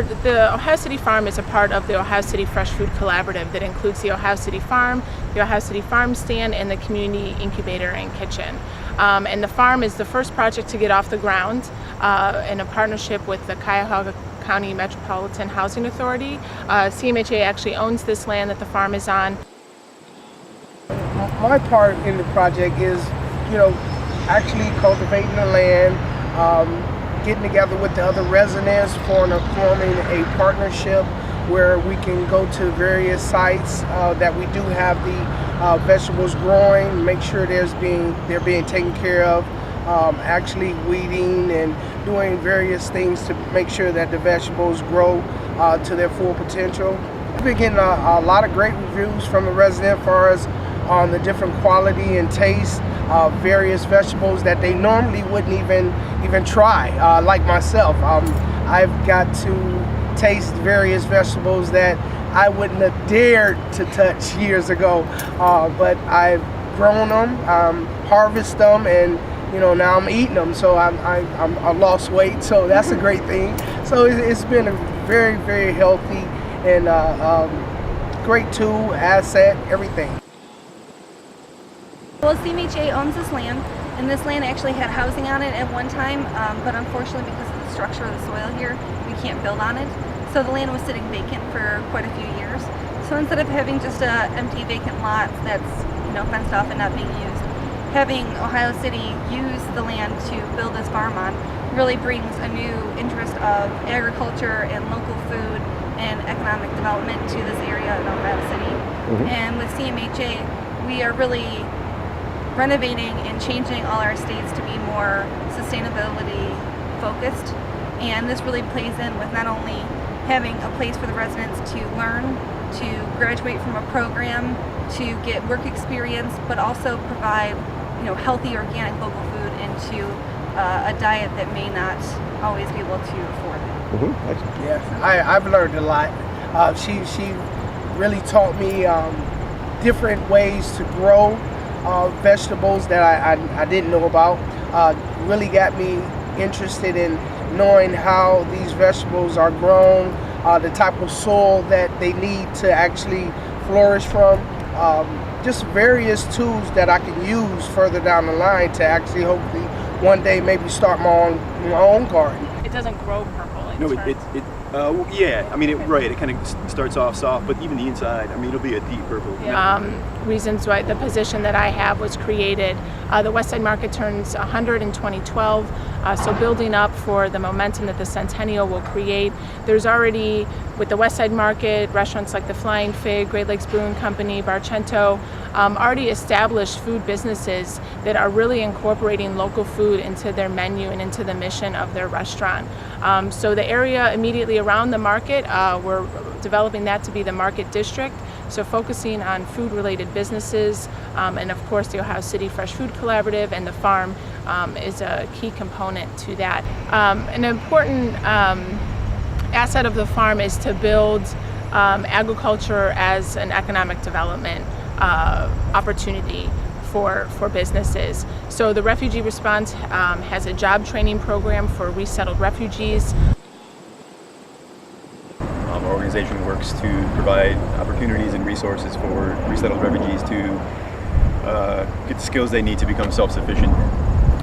The Ohio City Farm is a part of the Ohio City Fresh Food Collaborative that includes the Ohio City Farm, the Ohio City Farm Stand, and the Community Incubator and Kitchen. And the farm is the first project to get off the ground in a partnership with the Cuyahoga County Metropolitan Housing Authority. CMHA actually owns this land that the farm is on. My part in the project is, actually cultivating the land, getting together with the other residents, forming a partnership where we can go to various sites that we do have the vegetables growing, make sure they're being taken care of, actually weeding and doing various things to make sure that the vegetables grow to their full potential. We've been getting a lot of great reviews from the residents as far as on the different quality and taste of various vegetables that they normally wouldn't even try, like myself. I've got to taste various vegetables that I wouldn't have dared to touch years ago, but I've grown them, harvest them, and now I'm eating them. So I lost weight, so that's a great thing. So it's been a very, very healthy and great tool, asset, everything. Well, CMHA owns this land, and this land actually had housing on it at one time, but unfortunately because of the structure of the soil here, we can't build on it. So the land was sitting vacant for quite a few years. So instead of having just an empty vacant lot that's fenced off and not being used, having Ohio City use the land to build this farm on really brings a new interest of agriculture and local food and economic development to this area in Ohio City. And with CMHA, we are really renovating and changing all our estates to be more sustainability focused, and this really plays in with not only having a place for the residents to learn, to graduate from a program, to get work experience, but also provide healthy organic local food into a diet that may not always be able to afford it. Yeah, I've learned a lot. She really taught me different ways to grow vegetables that I didn't know about. Really got me interested in knowing how these vegetables are grown, the type of soil that they need to actually flourish from, just various tools that I can use further down the line to actually hopefully one day maybe start my own garden. It doesn't grow purple. Yeah, I mean, it kind of starts off soft, but even the inside, I mean, it'll be a deep purple. Reasons why the position that I have was created. The West Side Market turns 100 in 2012, so building up for the momentum that the Centennial will create. There's already, with the West Side Market, restaurants like the Flying Fig, Great Lakes Brewing Company, Barcento, already established food businesses that are really incorporating local food into their menu and into the mission of their restaurant. So the area immediately around the market, we're developing that to be the market district. So focusing on food-related businesses, and of course the Ohio City Fresh Food Collaborative and the farm is a key component to that. An important asset of the farm is to build agriculture as an economic development opportunity for businesses. So the Refugee Response has a job training program for resettled refugees. Our organization works to provide opportunities and resources for resettled refugees to get the skills they need to become self-sufficient.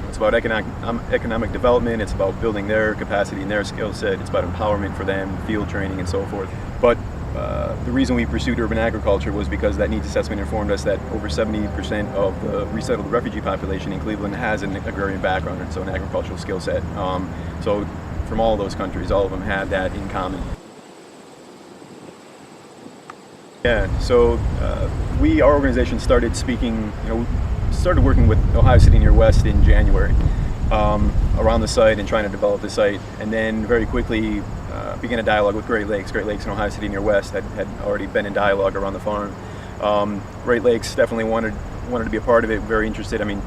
It's about economic development, it's about building their capacity and their skill set, it's about empowerment for them, field training and so forth. But the reason we pursued urban agriculture was because that needs assessment informed us that over 70% of the resettled refugee population in Cleveland has an agrarian background, and so an agricultural skill set. So from all those countries, all of them had that in common. Yeah, so our organization started speaking, started working with Ohio City Near West in January around the site and trying to develop the site, and then very quickly began a dialogue with Great Lakes. Great Lakes and Ohio City Near West had already been in dialogue around the farm. Great Lakes definitely wanted to be a part of it, very interested. I mean,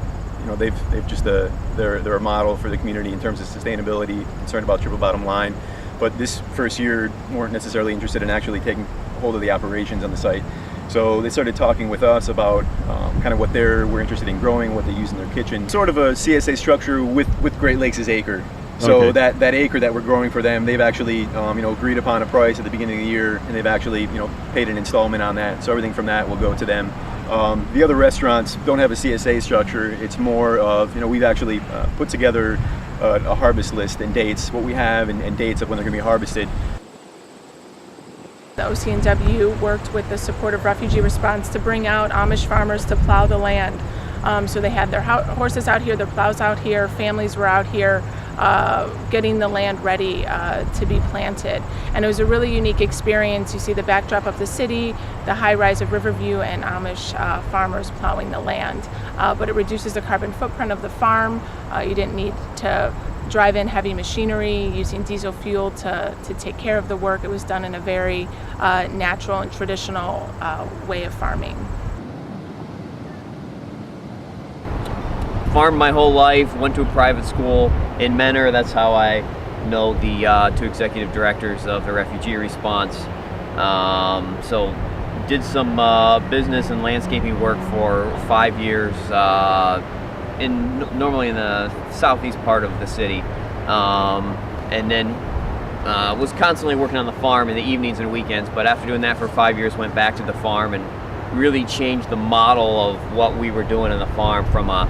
they've just they're a model for the community in terms of sustainability, concerned about triple bottom line. But this first year weren't necessarily interested in actually taking hold of the operations on the site. So they started talking with us about kind of what we're interested in growing, what they use in their kitchen. Sort of a CSA structure with Great Lakes' acre. So Okay. that acre that we're growing for them, they've actually agreed upon a price at the beginning of the year, and they've actually paid an installment on that. So everything from that will go to them. The other restaurants don't have a CSA structure. It's more of we've actually put together a harvest list and dates, what we have, and dates of when they're going to be harvested. The OC&W worked with the support of Refugee Response to bring out Amish farmers to plow the land. So they had their horses out here, their plows out here, families were out here getting the land ready to be planted. And it was a really unique experience. You see the backdrop of the city, the high rise of Riverview, and Amish farmers plowing the land. But it reduces the carbon footprint of the farm. You didn't need to drive in heavy machinery using diesel fuel to take care of the work. It was done in a very natural and traditional way of farming. Farmed my whole life, went to a private school in Menor. That's how I know the two executive directors of the Refugee Response. So did some business and landscaping work for 5 years normally in the southeast part of the city, and then was constantly working on the farm in the evenings and weekends. But after doing that for 5 years, went back to the farm and really changed the model of what we were doing on the farm from a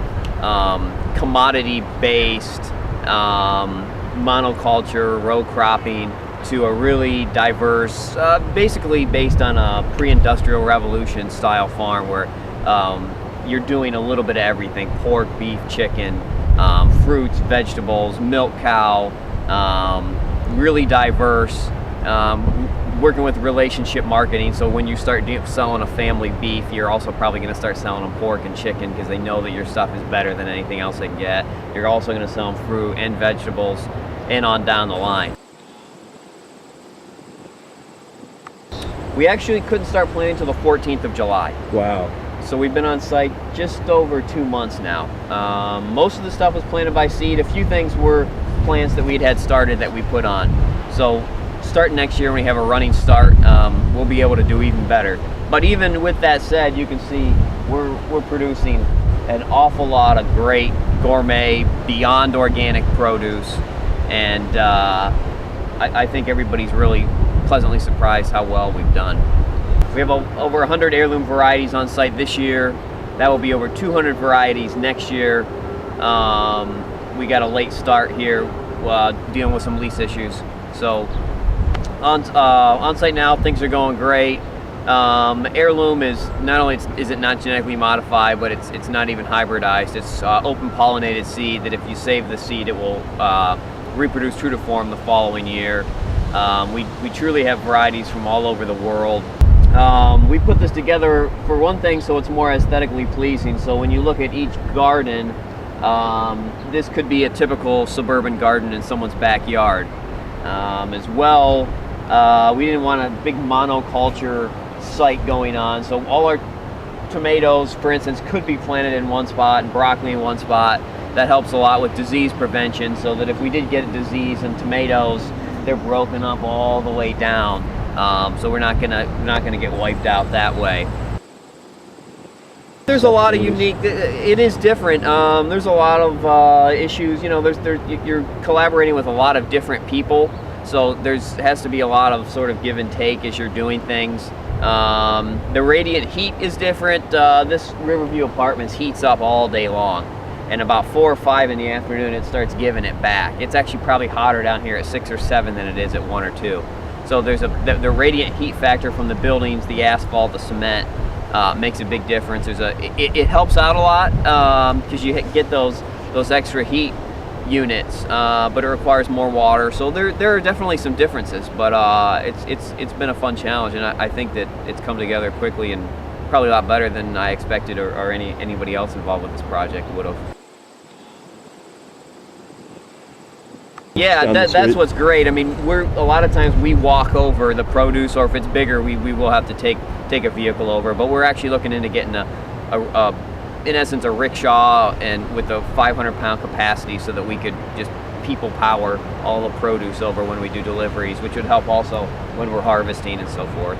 commodity-based monoculture, row cropping, to a really diverse, basically based on a pre-industrial revolution style farm where you're doing a little bit of everything: pork, beef, chicken, fruits, vegetables, milk cow, really diverse. Working with relationship marketing, so when you start selling a family beef, you're also probably going to start selling them pork and chicken because they know that your stuff is better than anything else they can get. You're also going to sell them fruit and vegetables and on down the line. We actually couldn't start planting until the 14th of July. Wow. So we've been on site just over 2 months now. Most of the stuff was planted by seed. A few things were plants that we'd had started that we put on. So starting next year, when we have a running start, we'll be able to do even better. But even with that said, you can see we're producing an awful lot of great gourmet, beyond organic produce, and I think everybody's really pleasantly surprised how well we've done. We have over 100 heirloom varieties on site this year. That will be over 200 varieties next year. We got a late start here dealing with some lease issues. So on site now, things are going great. Heirloom is not only is it not genetically modified, but it's not even hybridized. It's open pollinated seed that if you save the seed, it will reproduce true to form the following year. We truly have varieties from all over the world. We put this together for one thing so it's more aesthetically pleasing. So when you look at each garden, this could be a typical suburban garden in someone's backyard. As well, we didn't want a big monoculture site going on, so all our tomatoes, for instance, could be planted in one spot and broccoli in one spot. That helps a lot with disease prevention, so that if we did get a disease in tomatoes, they're broken up all the way down, so we're not gonna get wiped out that way. There's a lot of unique. It is different. There's a lot of issues. You're collaborating with a lot of different people, so has to be a lot of sort of give and take as you're doing things. The radiant heat is different. This Riverview Apartments heats up all day long, and about 4 or 5 in the afternoon it starts giving it back. It's actually probably hotter down here at 6 or 7 than it is at 1 or 2. So there's the radiant heat factor from the buildings, the asphalt, the cement. Makes a big difference. It helps out a lot because you get those extra heat units, but it requires more water. So there are definitely some differences, but it's been a fun challenge, and I think that it's come together quickly and probably a lot better than I expected or anybody else involved with this project would have. Yeah, that's what's great. I mean, a lot of times we walk over the produce, or if it's bigger, we will have to take a vehicle over. But we're actually looking into getting in essence, a rickshaw and with a 500-pound capacity, so that we could just people power all the produce over when we do deliveries, which would help also when we're harvesting and so forth.